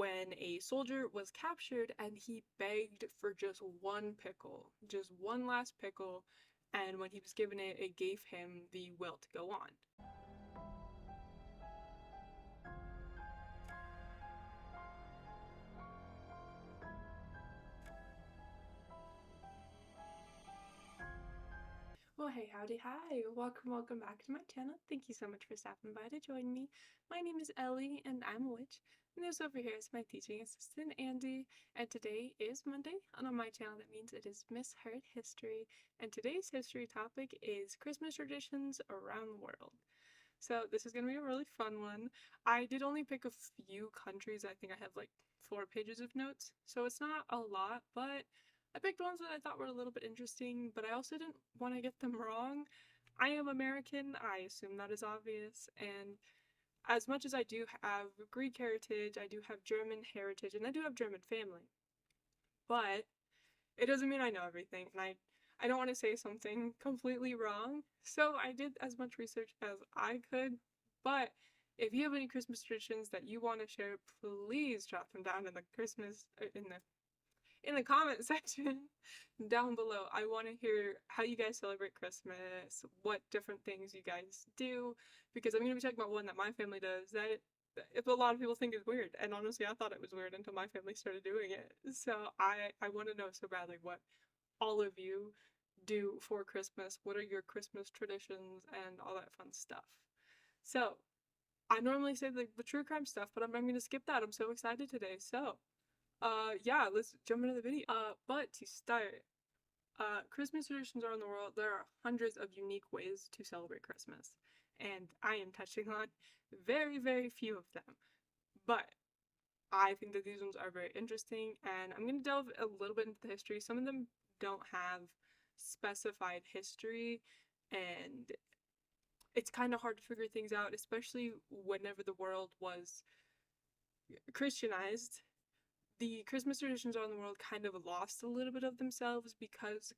when a soldier was captured and he begged for just one pickle, just one last pickle, and when he was given it, it gave him the will to go on. Well, hey, howdy, hi. Welcome back to my channel. Thank you so much for stopping by to join me. My name is Ellie, and I'm a witch. And this over here is my teaching assistant, Andy. And today is Monday, and on my channel that means it is Misheard History. And today's history topic is Christmas traditions around the world. So this is going to be a really fun one. I did only pick a few countries. I think I have like 4 pages of notes, so it's not a lot, but I picked ones that I thought were a little bit interesting, but I also didn't want to get them wrong. I am American, I assume that is obvious, and as much as I do have Greek heritage, I do have German heritage, and I do have German family, but it doesn't mean I know everything, and I don't want to say something completely wrong, so I did as much research as I could, but if you have any Christmas traditions that you want to share, please drop them down in the in the comment section down below. I want to hear how you guys celebrate Christmas, what different things you guys do, because I'm going to be talking about one that my family does that if a lot of people think is weird, and honestly I thought it was weird until my family started doing it. So I want to know so badly what all of you do for Christmas. What are your Christmas traditions and all that fun stuff? So I normally say the true crime stuff, but I'm going to skip that. I'm so excited today. So yeah, let's jump into the video. But to start, Christmas traditions around the world, there are hundreds of unique ways to celebrate Christmas, and I am touching on very few of them. But I think that these ones are very interesting, and I'm gonna delve a little bit into the history. Some of them don't have specified history, and it's kind of hard to figure things out, especially whenever the world was Christianized. The Christmas traditions around the world kind of lost a little bit of themselves because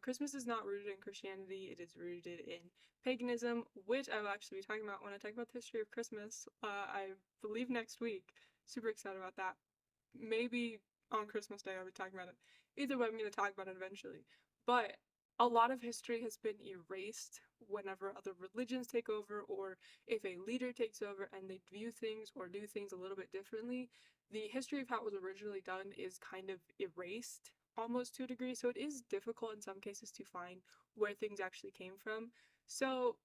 Christmas is not rooted in Christianity, it is rooted in paganism, which I will actually be talking about when I talk about the history of Christmas, I believe next week. Super excited about that. Maybe on Christmas Day I'll be talking about it. Either way, I'm going to talk about it eventually. But a lot of history has been erased whenever other religions take over, or if a leader takes over and they view things or do things a little bit differently. The history of how it was originally done is kind of erased almost to a degree, so it is difficult in some cases to find where things actually came from. So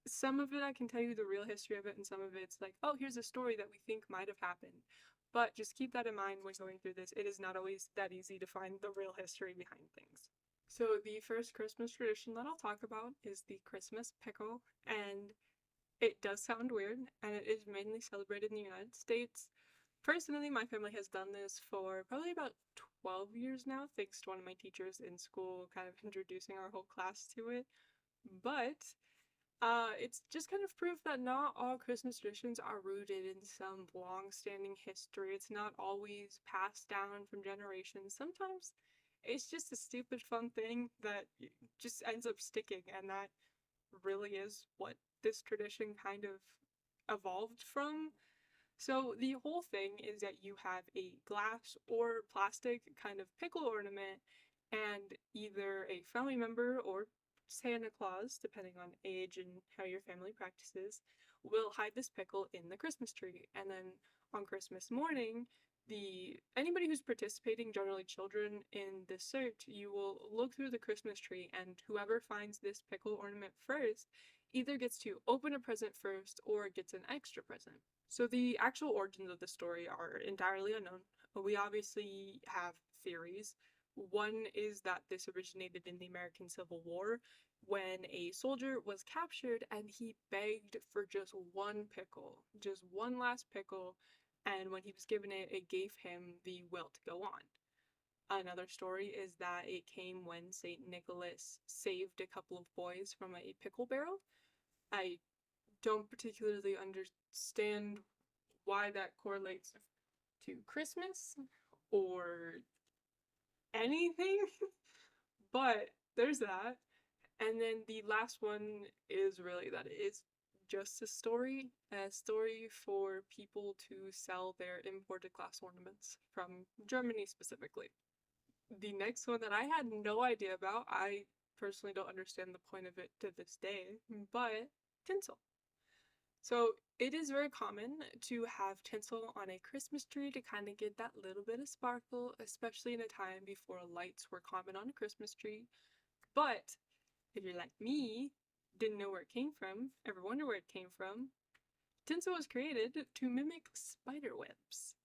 some of it I can tell you the real history of it, and some of it's like, oh, here's a story that we think might have happened. But just keep that in mind when going through this. It is not always that easy to find the real history behind things. So the first Christmas tradition that I'll talk about is the Christmas pickle, and it does sound weird, and it is mainly celebrated in the United States. Personally, my family has done this for probably about 12 years now, thanks to one of my teachers in school kind of introducing our whole class to it. But it's just kind of proof that not all Christmas traditions are rooted in some long-standing history. It's not always passed down from generations. Sometimes it's just a stupid fun thing that just ends up sticking, and that really is what this tradition kind of evolved from. So the whole thing is that you have a glass or plastic kind of pickle ornament, and either a family member or Santa Claus, depending on age and how your family practices, will hide this pickle in the Christmas tree. And then on Christmas morning, the anybody who's participating, generally children in this search, you will look through the Christmas tree, and whoever finds this pickle ornament first either gets to open a present first or gets an extra present. So the actual origins of the story are entirely unknown. We obviously have theories. One is that this originated in the American Civil War when a soldier was captured and he begged for just one pickle, just one last pickle, and when he was given it, it gave him the will to go on. Another story is that it came when St. Nicholas saved a couple of boys from a pickle barrel. I don't particularly understand why that correlates to Christmas or anything, but there's that. And then the last one is really that it is just a story for people to sell their imported glass ornaments from Germany specifically. The next one that I had no idea about, I personally don't understand the point of it to this day, but tinsel. So it is very common to have tinsel on a Christmas tree to kind of get that little bit of sparkle, especially in a time before lights were common on a Christmas tree. But if you're like me, didn't know where it came from, ever wonder where it came from, tinsel was created to mimic spider webs.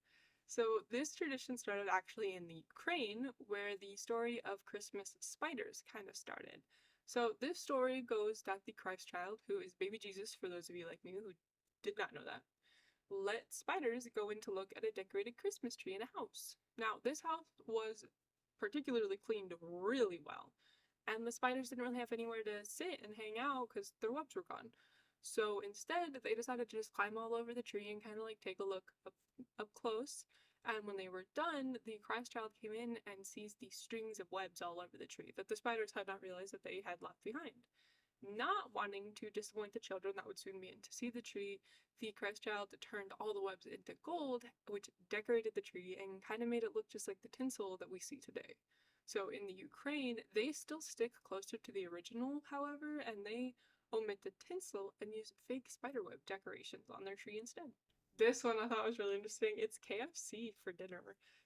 So this tradition started actually in the Ukraine, where the story of Christmas spiders kind of started. So this story goes that the Christ child, who is baby Jesus for those of you like me who did not know that, let spiders go in to look at a decorated Christmas tree in a house. Now, this house was particularly cleaned really well, and the spiders didn't really have anywhere to sit and hang out because their webs were gone. So instead, they decided to just climb all over the tree and kind of like take a look up close. And when they were done, the Christ child came in and sees these strings of webs all over the tree that the spiders had not realized that they had left behind. Not wanting to disappoint the children that would soon be in to see the tree, the Christ child turned all the webs into gold, which decorated the tree and kind of made it look just like the tinsel that we see today. So in the Ukraine, they still stick closer to the original, however, and they omit the tinsel and use fake spiderweb decorations on their tree instead. This one I thought was really interesting. It's KFC for dinner.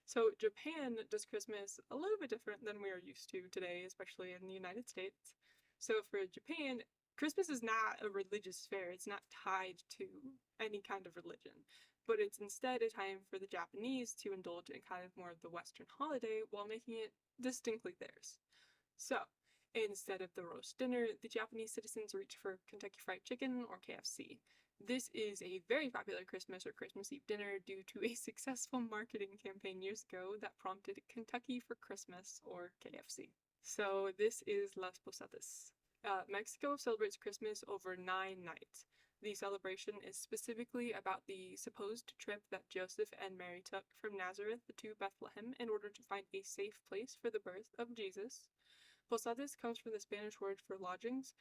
So Japan does Christmas a little bit different than we are used to today, especially in the United States. So for Japan, Christmas is not a religious fair. It's not tied to any kind of religion, but it's instead a time for the Japanese to indulge in kind of more of the Western holiday while making it distinctly theirs. So instead of the roast dinner, the Japanese citizens reach for Kentucky Fried Chicken or KFC. This is a very popular Christmas or Christmas Eve dinner due to a successful marketing campaign years ago that prompted Kentucky for Christmas or KFC. So this is Las Posadas. Mexico celebrates Christmas over 9 nights. The celebration is specifically about the supposed trip that Joseph and Mary took from Nazareth to Bethlehem in order to find a safe place for the birth of Jesus. Posadas comes from the Spanish word for lodgings,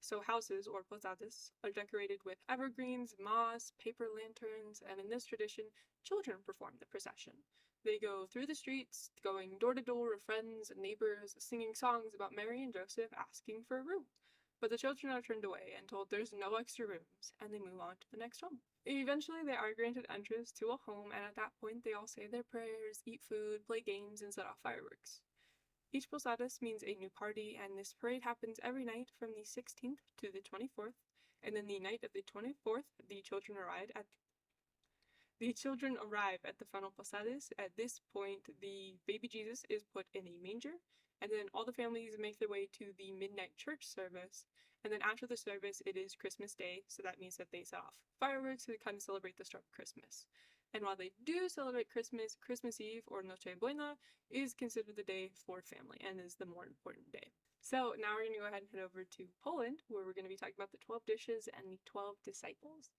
so houses, or posadas, are decorated with evergreens, moss, paper lanterns, and in this tradition, children perform the procession. They go through the streets, going door to door with friends and neighbors, singing songs about Mary and Joseph asking for a room. But the children are turned away and told there's no extra rooms, and they move on to the next home. Eventually, they are granted entrance to a home, and at that point, they all say their prayers, eat food, play games, and set off fireworks. Each Posadas means a new party, and this parade happens every night from the 16th to the 24th, and then the night of the 24th, the children arrive at the final Posadas. At this point, the baby Jesus is put in a manger, and then all the families make their way to the midnight church service, and then after the service, it is Christmas Day, so that means that they set off fireworks to kind of celebrate the start of Christmas. And while they do celebrate Christmas, Christmas Eve, or Noche Buena, is considered the day for family and is the more important day. So now we're going to go ahead and head over to Poland, where we're going to be talking about the 12 dishes and the 12 disciples.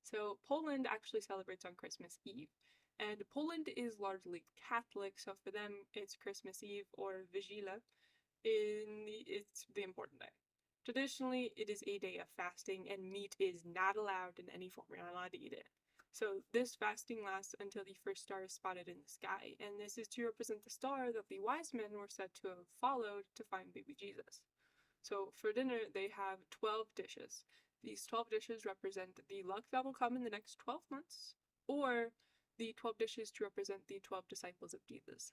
So Poland actually celebrates on Christmas Eve, and Poland is largely Catholic, so for them it's Christmas Eve or Vigila. It's the important day. Traditionally, it is a day of fasting, and meat is not allowed in any form. You're not allowed to eat it. So this fasting lasts until the first star is spotted in the sky, and this is to represent the star that the wise men were said to have followed to find baby Jesus. So for dinner, they have 12 dishes. These 12 dishes represent the luck that will come in the next 12 months, or the 12 dishes to represent the 12 disciples of Jesus.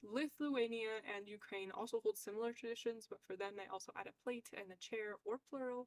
Lithuania and Ukraine also hold similar traditions, but for them they also add a plate and a chair, or plural,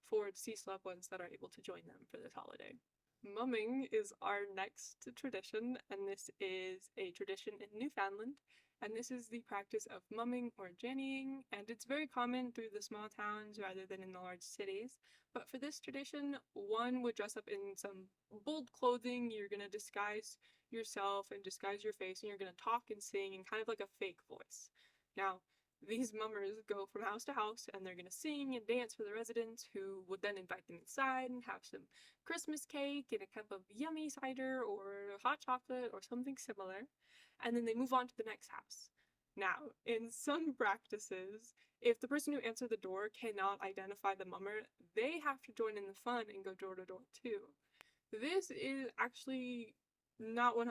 for deceased loved ones that are able to join them for this holiday. Mumming is our next tradition, and this is a tradition in Newfoundland, and this is the practice of mumming or jannying, and it's very common through the small towns rather than in the large cities. But for this tradition, one would dress up in some bold clothing. You're going to disguise yourself and disguise your face, and you're going to talk and sing in kind of like a fake voice. Now, these mummers go from house to house, and they're going to sing and dance for the residents, who would then invite them inside and have some Christmas cake and a cup of yummy cider or hot chocolate or something similar. And then they move on to the next house. Now, in some practices, if the person who answered the door cannot identify the mummer, they have to join in the fun and go door to door too. This is actually not 100%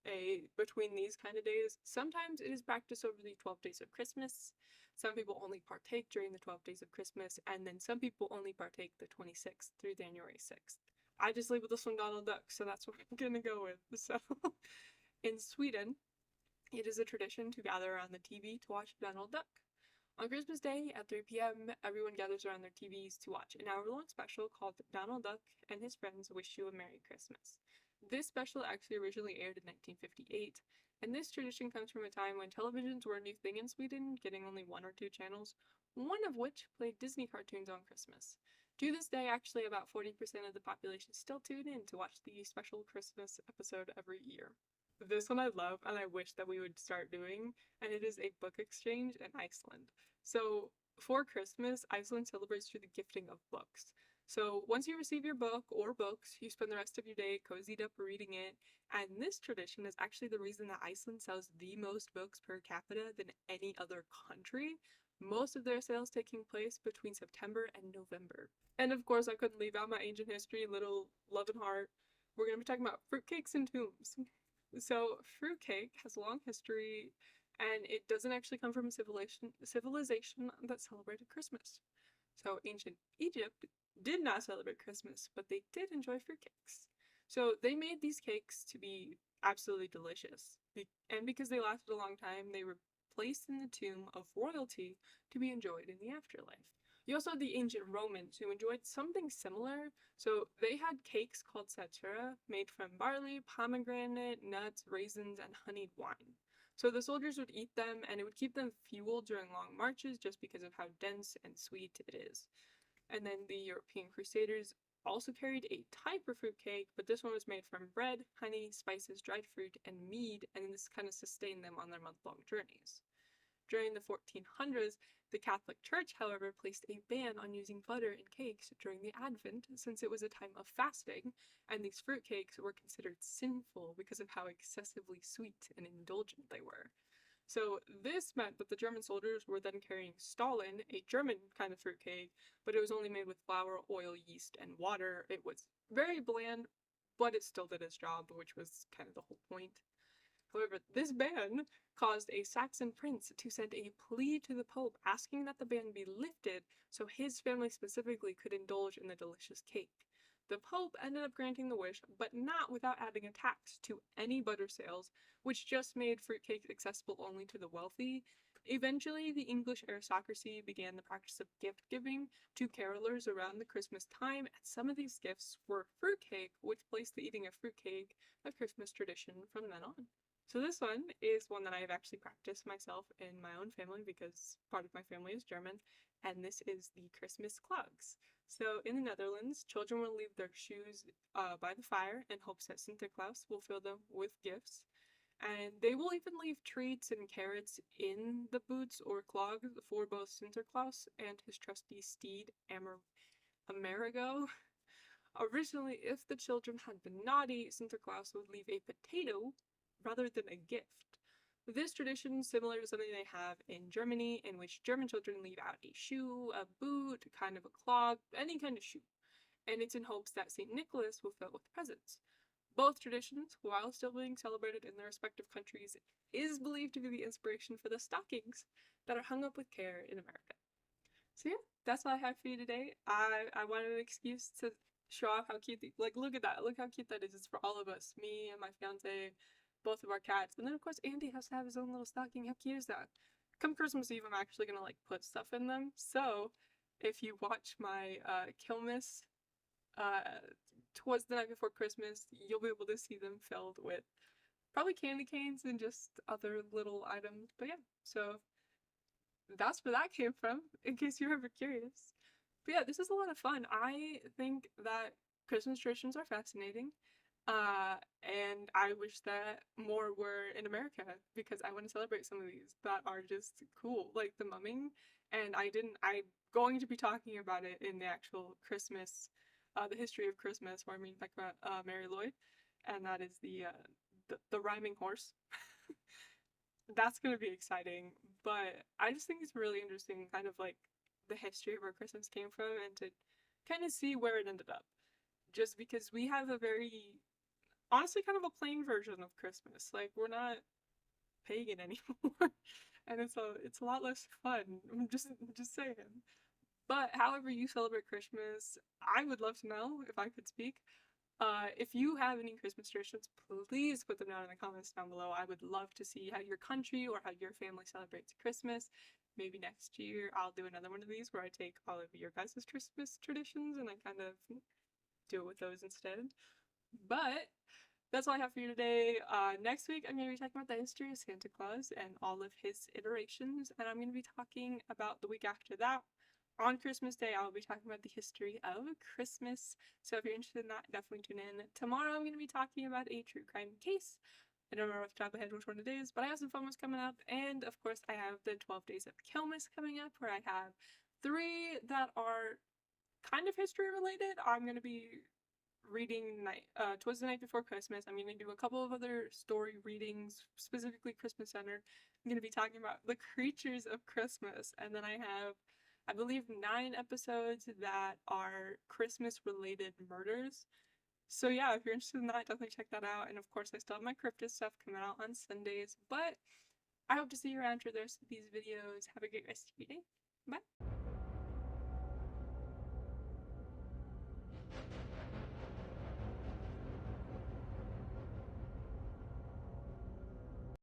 a between these kind of days. Sometimes it is practiced over the 12 days of Christmas. Some people only partake during the 12 days of Christmas, and then some people only partake the 26th through January 6th. I just labeled this one Donald Duck, so that's what I'm gonna go with. So, in Sweden, it is a tradition to gather around the TV to watch Donald Duck. On Christmas Day at 3 p.m., everyone gathers around their TVs to watch an hour-long special called Donald Duck and His Friends Wish You a Merry Christmas. This special actually originally aired in 1958, and this tradition comes from a time when televisions were a new thing in Sweden, getting only one or two channels, one of which played Disney cartoons on Christmas. To this day, actually, about 40% of the population still tune in to watch the special Christmas episode every year. This one I love and I wish that we would start doing, and it is a book exchange in Iceland. So for Christmas, Iceland celebrates through the gifting of books. So once you receive your book or books, you spend the rest of your day cozied up reading it, and this tradition is actually the reason that Iceland sells the most books per capita than any other country. Most of their sales taking place between September and November. And of course, I couldn't leave out my ancient history, little love and heart. We're going to be talking about fruitcakes and tombs. So, fruitcake has a long history, and it doesn't actually come from a civilization that celebrated Christmas. So, ancient Egypt did not celebrate Christmas, but they did enjoy fruitcakes. So, they made these cakes to be absolutely delicious. And because they lasted a long time, they were placed in the tomb of royalty to be enjoyed in the afterlife. You also had the ancient Romans who enjoyed something similar. So they had cakes called satura made from barley, pomegranate, nuts, raisins, and honeyed wine. So the soldiers would eat them and it would keep them fueled during long marches just because of how dense and sweet it is. And then the European Crusaders also carried a type of fruit cake, but this one was made from bread, honey, spices, dried fruit, and mead, and this kind of sustained them on their month-long journeys. During the 1400s, the Catholic Church, however, placed a ban on using butter in cakes during the Advent, since it was a time of fasting, and these fruitcakes were considered sinful because of how excessively sweet and indulgent they were. So this meant that the German soldiers were then carrying Stollen, a German kind of fruitcake, but it was only made with flour, oil, yeast, and water. It was very bland, but it still did its job, which was kind of the whole point. However, this ban caused a Saxon prince to send a plea to the Pope asking that the ban be lifted so his family specifically could indulge in the delicious cake. The Pope ended up granting the wish, but not without adding a tax to any butter sales, which just made fruitcake accessible only to the wealthy. Eventually, the English aristocracy began the practice of gift giving to carolers around the Christmas time, and some of these gifts were fruitcake, which placed the eating of fruitcake a Christmas tradition from then on. So this one is one that I have actually practiced myself in my own family because part of my family is German, and this is the Christmas clogs. So in the Netherlands, children will leave their shoes by the fire in hopes that Sinterklaas will fill them with gifts. And they will even leave treats and carrots in the boots or clogs for both Sinterklaas and his trusty steed, Amerigo. Originally, if the children had been naughty, Sinterklaas would leave a potato rather than a gift. This tradition is similar to something they have in Germany, in which German children leave out a shoe, a boot, kind of a clog, any kind of shoe, and it's in hopes that St. Nicholas will fill it with presents. Both traditions, while still being celebrated in their respective countries, is believed to be the inspiration for the stockings that are hung up with care in America. So yeah, that's all I have for you today. I wanted an excuse to show off how cute, look at that, look how cute that is. It's for all of us, me and my fiance, both of our cats, and then of course Andy has to have his own little stocking. How cute is that? Come Christmas Eve, I'm actually gonna put stuff in them. So if you watch my Kilmas towards the night before Christmas, you'll be able to see them filled with probably candy canes and just other little items. But yeah, so that's where that came from, in case you're ever curious. But yeah, this is a lot of fun. I think that Christmas traditions are fascinating. And I wish that more were in America because I want to celebrate some of these that are just cool, like the mumming. And I'm going to be talking about it in the actual Christmas, the history of Christmas, where I'm talk about Mary Lloyd, and that is the rhyming horse. that's gonna be exciting. But I just think it's really interesting, kind of like the history of where Christmas came from and to kind of see where it ended up. Just because we have a very, honestly, kind of a plain version of Christmas. Like, we're not pagan anymore. And it's a lot less fun. I'm just saying. But however you celebrate Christmas, I would love to know if I could speak. If you have any Christmas traditions, please put them down in the comments down below. I would love to see how your country or how your family celebrates Christmas. Maybe next year I'll do another one of these where I take all of your guys' Christmas traditions and I kind of do it with those instead. But that's all I have for you today. Next week, I'm going to be talking about the history of Santa Claus and all of his iterations, and I'm going to be talking about the week after that. On Christmas Day, I'll be talking about the history of Christmas. So if you're interested in that, definitely tune in. Tomorrow, I'm going to be talking about a true crime case. I don't remember off the top of my head which one it is, but I have some fun ones coming up. And of course, I have the 12 Days of Kilmas coming up, where I have 3 that are kind of history related. I'm going to be reading Twas the Night Before Christmas. I'm going to do a couple of other story readings, specifically Christmas centered. I'm going to be talking about the creatures of Christmas, and then I have, I believe, 9 episodes that are Christmas related murders. So yeah, if you're interested in that, definitely check that out. And of course, I still have my cryptid stuff coming out on Sundays. But I hope to see you around for the rest of these videos. Have a great rest of your day. Bye.